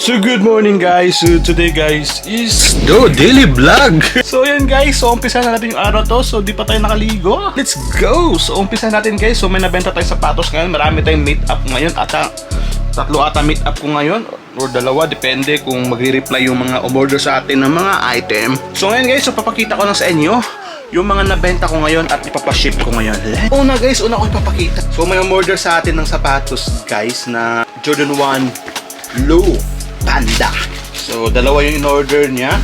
So good morning guys, so today guys is the daily vlog. So yan guys, so umpisa na natin yung araw to. So di pa tayo nakaligo. Let's go! So umpisa natin guys, so may nabenta tayong sapatos ngayon. Marami tayong meet up ngayon. Tatlo ata meet up ko ngayon or dalawa, depende kung magre-reply yung mga umorder sa atin ng mga item. So ngayon guys, so papakita ko lang sa inyo yung mga nabenta ko ngayon at ipapaship ko ngayon. Una guys, una ko ipapakita. So may umorder sa atin ng sapatos guys na Jordan 1 Low Panda. So, dalawa yung in-order niya.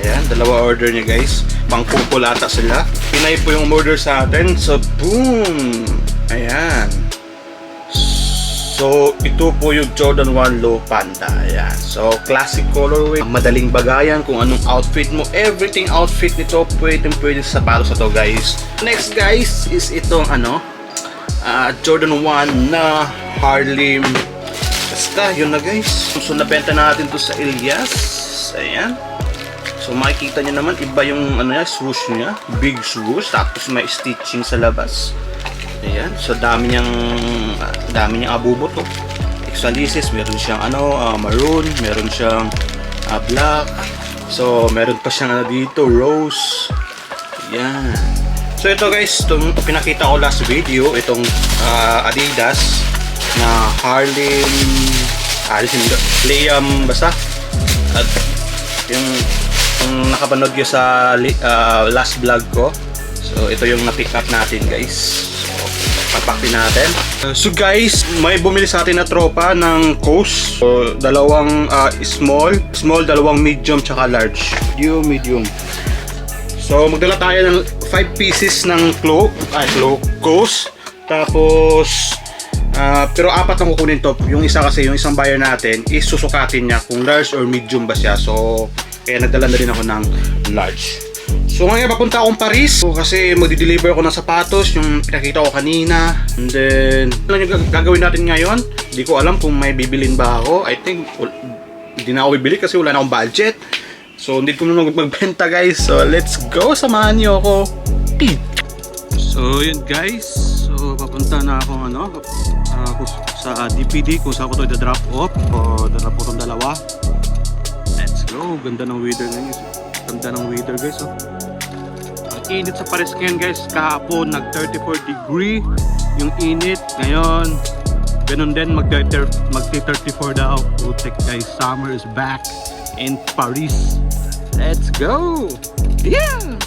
Ayan, dalawa order niya guys. Pang-purple ata sila. Pinay po yung order sa atin. So, boom! Ayan. So, ito po yung Jordan 1 Low Panda. Ayan. So, classic colorway. Madaling bagayan kung anong outfit mo. Everything outfit nito, pwede sa sapatos na to guys. Next guys, is itong Jordan 1 na Harlem. Basta, yun na guys. So, nabenta natin to sa Elias. Ayan. So, makikita nyo naman, iba yung swoosh niya. Big swoosh. Tapos may stitching sa labas. Ayan. So, dami niyang abubo to. Exalisis, meron siyang maroon. Meron siyang black. So, meron pa siyang dito, rose. Ayan. So, ito guys, itong pinakita ko last video. Itong Adidas na Harlem basta at yung nakapanood ko sa last vlog ko. So ito yung na-pick up natin guys. So papakti natin. So guys, may bumili sa atin na tropa ng Coast. So dalawang small, dalawang medium tsaka large. Medium. So magdala tayo ng 5 pieces ng Coast. Tapos pero apat ang kukunin to. Yung isa kasi, yung isang buyer natin is susukatin niya kung large or medium ba siya. So, kaya nagdala na rin ako ng large. So, ngayon papunta akong Paris. So, kasi magdi-deliver ako ng sapatos, yung pinakita ko kanina. And then, ano yung gagawin natin ngayon? Hindi ko alam kung may bibilin ba ako. I think, hindi na ako bibili kasi wala na akong budget. So, hindi ko na magbenta guys. So, let's go. Samahan niyo ako. So, yun guys. So, papunta na ako sa DPD kung saan ko ito i-drop off o drop ko itong dalawa. Let's go. Ganda ng weather ngayon. Ganda ng weather guys. Ang init sa Paris ngayon guys. Kahapon nag 34 degree yung init. Ngayon ganun din mag 34 daw. Putik guys, summer is back in Paris. Let's go. Yeah.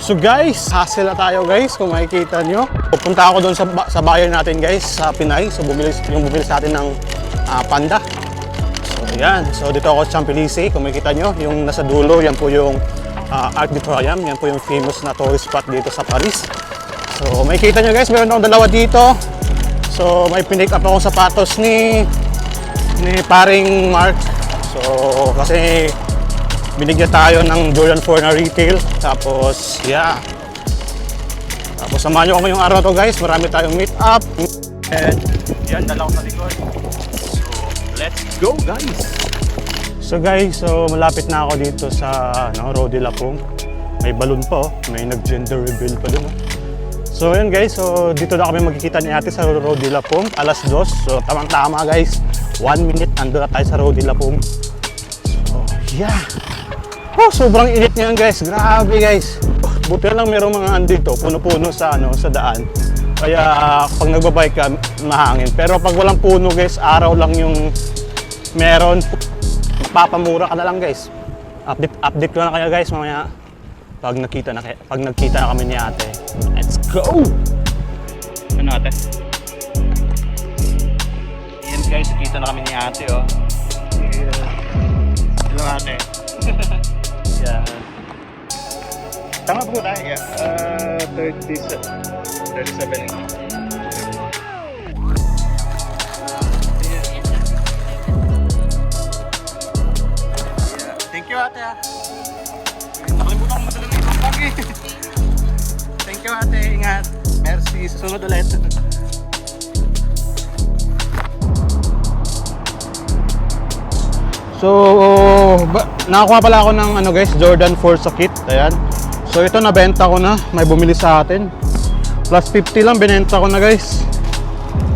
So guys, hustle na tayo guys kung makikita nyo. Pupunta ako doon sa buyer natin guys sa Pinay. So bumili sa atin ng Panda. So yan. So dito ako sa Champs-Élysées. Kung makikita nyo, yung nasa dulo, yan po yung Arc de Triomphe. Yan po yung famous na tourist spot dito sa Paris. So makikita nyo guys, meron akong dalawa dito. So may pinick up akong sapatos ni paring Mark. So kasi binigyan tayo ng Jordan 4 na retail. Tapos, yeah. Tapos, samahan nyo ko ngayong araw to guys. Marami tayong meet up. And, yan, dalaw sa likod. So, let's go guys! So guys, so malapit na ako dito sa Rue de la Paume. May balloon pa May nag-gender reveal pa dun So, yan guys. So, dito na kami magkikita ni ate sa Rue de la Paume. Alas 2. So, tamang-tama guys. 1 minute, ando na tayo sa Rue de la Paume. So, yeah. Sobrang init niyan guys. Grabe guys. Buti lang merong mga andito, puno-puno sa daan. Kaya pag nagbabike ka, mahangin. Pero pag walang puno guys, araw lang yung meron. Papamura ka na lang guys. Update ko na kayo guys mamaya pag nagkita na kami ni ate. Let's go. Ano ate? Yan guys, nakita na kami ni ate Hello ate. Yeah. Tama po tayo. Yeah. 37. ate ha. Nakalimutan ko madala ng ibang bag eh. Thank you ate, ingat. Merci, susunod ulit. So, nakakuha pala ako ng ano guys, Jordan 4 sa kit. Ayan. So ito nabenta ko na, may bumili sa atin. Plus 50 lang binenta ko na guys.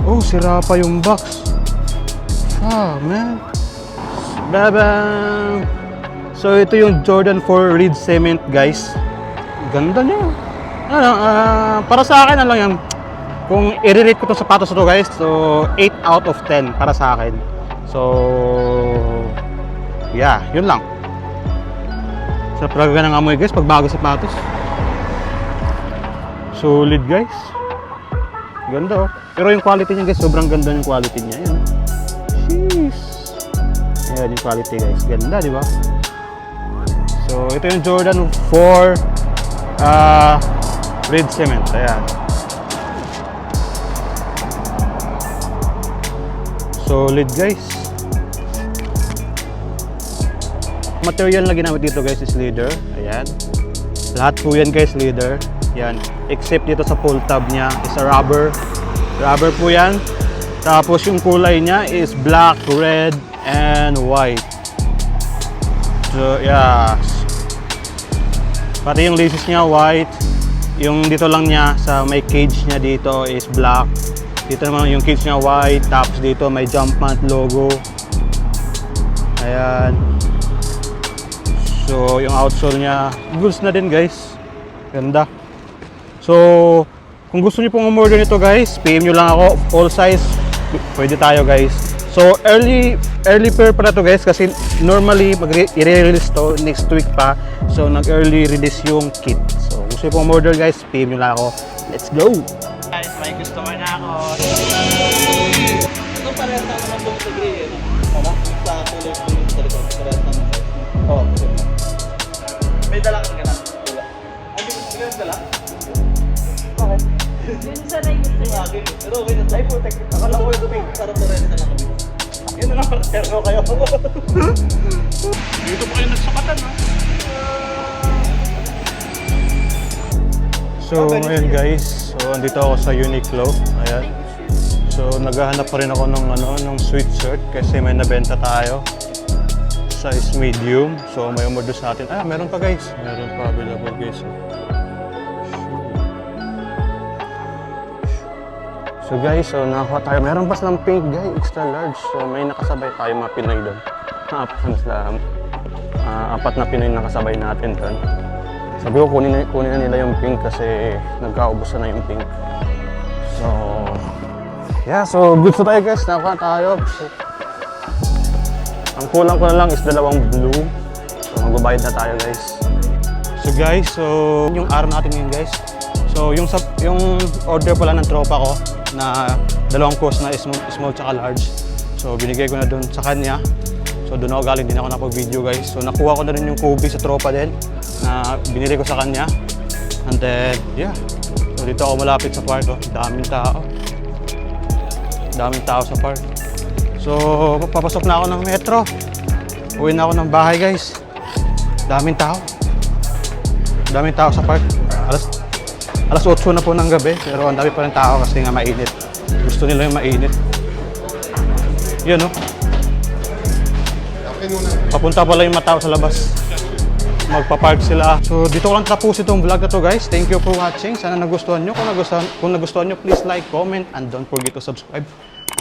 Oh, sira pa yung box. Ah, man. Babang! So ito yung Jordan 4 Reed Cement guys. Ganda niya. Ano, para sa akin ano yan. Kung i-rate ko itong sapatos na to guys, so 8 out of 10 para sa akin. So yeah, yun lang. Sarap talaga ng amoy guys pag bago sapatos. Solid guys. Ganda oh. Pero yung quality niya guys, sobrang ganda yung quality niya. Ayan. Sheesh. Ayan yung quality guys. Ganda, di ba? So ito yung Jordan 4 Reed Cement. Ayan. Solid guys. Material na ginamit dito guys is leather. Ayan. Lahat po yan guys leather. Yan. Except dito sa pull tab niya is a rubber. Rubber po yan. Tapos yung kulay niya is black, red, and white. So yeah. Pati yung laces niya white. Yung dito lang niya sa may cage niya dito is black. Dito naman yung cage niya white. Tapos dito may Jumpman logo. Ayan. So yung outsole niya goods na din guys. Ganda. So kung gusto niyo pong umorder nito guys, PM nyo lang ako. All size pwede tayo guys. So early pair pa na to guys kasi normally i-release to next week pa. So nag-early release yung kit. So kung gusto niyo pong umorder guys, PM nyo lang ako. Let's go! Guys, may customer na ako. Ito parehas na naman itong degree eh. Tama? Sa kulay ko yung sa likod. Parehas na naman. Oo. May dala kang ganun. Ay, hindi ko dala? Bakit? Yun sa na yun. Pero okay na. Ay, protect. Akala ko yung pink. Parang parehas na lang kami. Yun na lang, partero kayo. Dito po kayo nagsapatan ha. So ngayon guys, so andito ako sa Uniqlo. Ayan. So naghahanap pa rin ako ng ng sweatshirt kasi may nabenta tayo. Size medium. So may umorder sa atin. Ah, meron pa guys. Meron pa available guys. So guys, so nakakuha tayo. Meron pa silang pink guys, extra large. So may nakasabay tayo mga Pinoy doon. Apat na Pinoy nakasabay natin doon. Sabi ko kunin na nila yung pink kasi nagkaubos na yung pink. So yeah, so goods na tayo guys. Nakakuha tayo. So, ang kulang ko na lang is dalawang blue. So magbabayad na tayo guys. So guys, so yung araw natin ngayon guys. So yung order pala ng tropa ko na dalawang cost na small tsaka large. So binigay ko na doon sa kanya. So doon ako galing din ako napag-video guys. So nakuha ko na rin yung Kobe sa tropa din na binili ko sa kanya. And then yeah. So dito ako malapit sa park. Oh. Daming tao. Daming tao sa park. So papasok na ako ng metro. Uwi na ako ng bahay guys. Daming tao. Daming tao sa park. Alas 8 na po ng gabi, pero ang dami pa rin tao kasi nga mainit. Gusto nila yung mainit. Yun, no? Papunta pala yung mga tao sa labas. Magpa-park sila. So, dito ko lang tapos itong vlog na to, guys. Thank you for watching. Sana nagustuhan nyo. Kung nagustuhan nyo, please like, comment, and don't forget to subscribe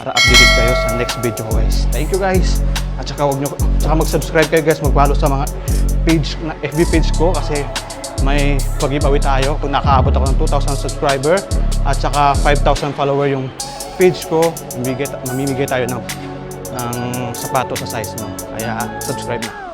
para updated kayo sa next video ko, guys. Thank you, guys. At saka mag-subscribe kayo, guys. Mag-follow sa mga FB page ko kasi may pag-giveaway tayo kung nakaabot ako ng 2,000 subscriber at saka 5,000 follower yung page ko, mamimigay tayo ng sapato sa size mo. Kaya subscribe na.